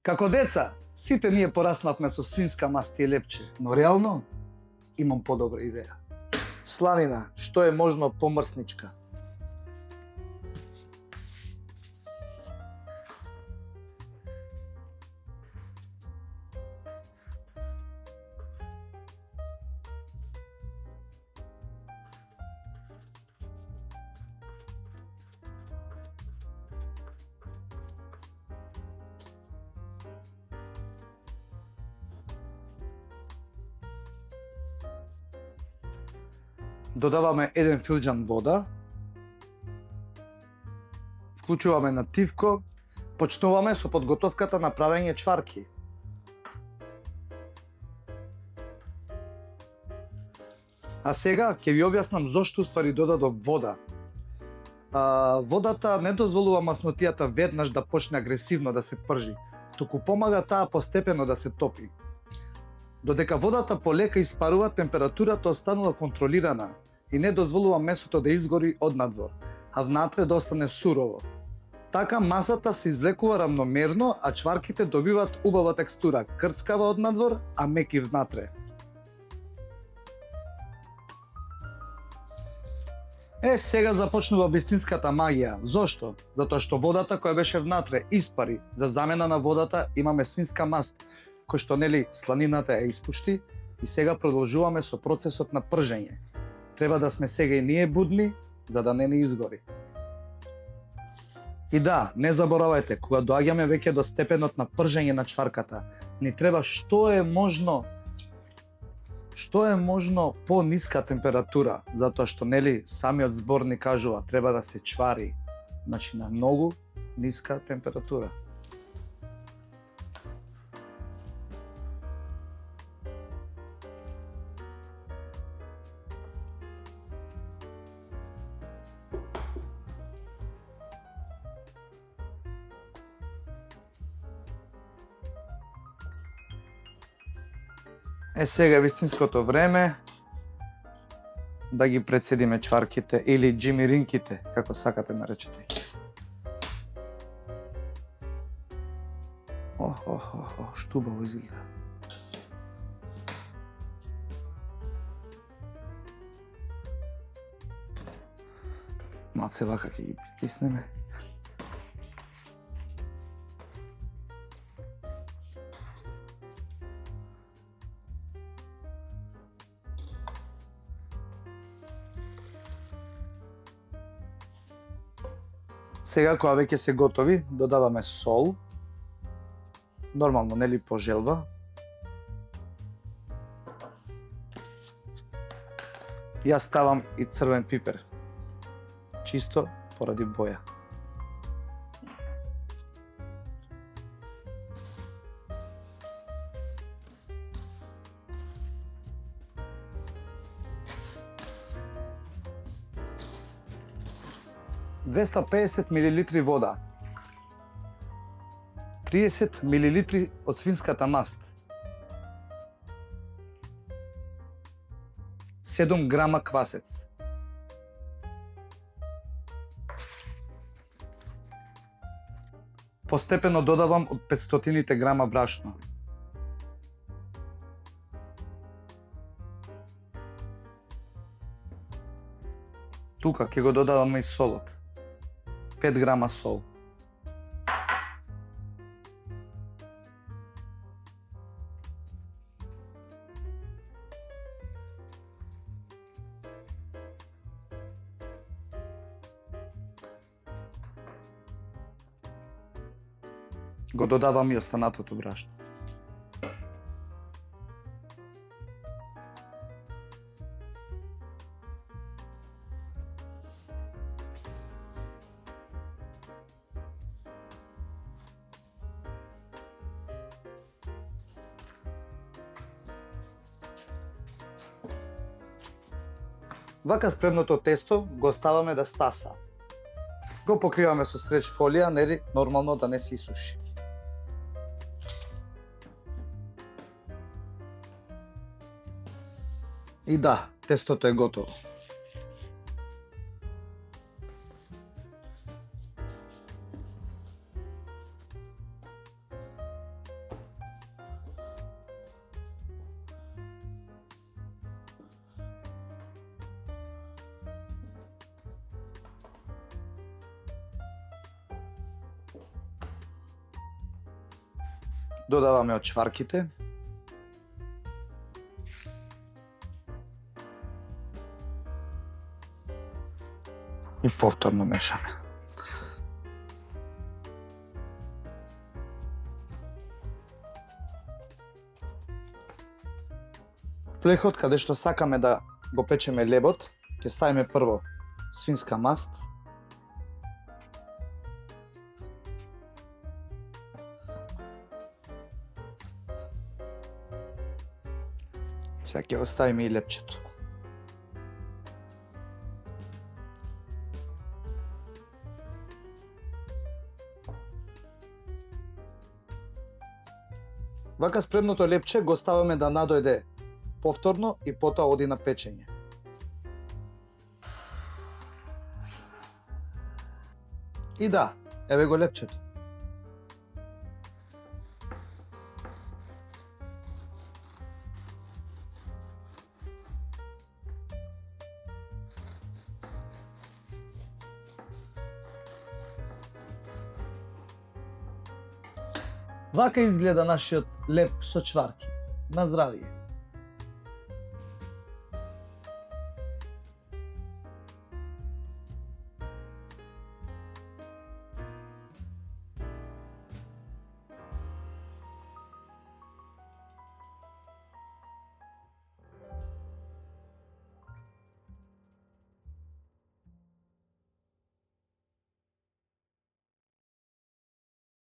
Како деца, сите ние пораснавме со свинска маст и лепче, но реално имам подобра идеја. Сланина, што е можно помрсничка. Додаваме 1 филџан вода, вклучуваме на тивко, почнуваме со подготовката на правење чварки. А сега ќе ви објаснам зошто ствари додадов вода. Водата не дозволува маснотијата веднаш да почне агресивно да се пржи, туку помага таа постепено да се топи. Додека водата полека испарува, температурата останува контролирана и не дозволува месото да изгори однадвор, а внатре да остане сурово. Така масата се излекува рамномерно, а чварките добиваат убава текстура, крцкава однадвор, а меки внатре. Сега започнува вистинската магија. Зошто? Затоа што водата која беше внатре испари. За замена на водата имаме свинска маст, кој што сланината ја испушти и сега продолжуваме со процесот на пржење. Треба да сме сега и ние будни, за да не ни изгори. И да, не заборавајте, кога доаѓаме веќе до степенот на пржење на чварката, ни треба што е можно по-ниска температура, затоа што самиот збор ни кажува треба да се чвари, значи на многу ниска температура. Сега е вистинското време да ги прецедиме чварките или джимиринките, како сакате наречете. Што убаво изгледа. Малце вака ќе ги притиснеме. Сега кога веќе се готови, додаваме сол. Нормално, по желба. Јас ставам и црвен пипер. Чисто поради боја. ...250 милилитри вода, 30 милилитри од свинската маст, 7 грама квасец, постепено додавам од 500 грама брашно, тука ќе го додаваме и солот, 5 грама сол. Го додавам и останатото брашно. Вака спремното тесто го оставаме да стаса. Го покриваме со стреч фолија, нормално да не се исуши. И да, тестото е готово. Додаваме од чварките. И повторно мешаме. Плехот каде што сакаме да го печеме лебот, ќе ставиме прво свинска маст. Сега ќе го ставиме и лепчето. Вака спремното лепче го ставаме да надојде повторно и потоа оди на печење. И да, еве го лепчето. Вака изгледа нашиот леп со чварки. На здравие!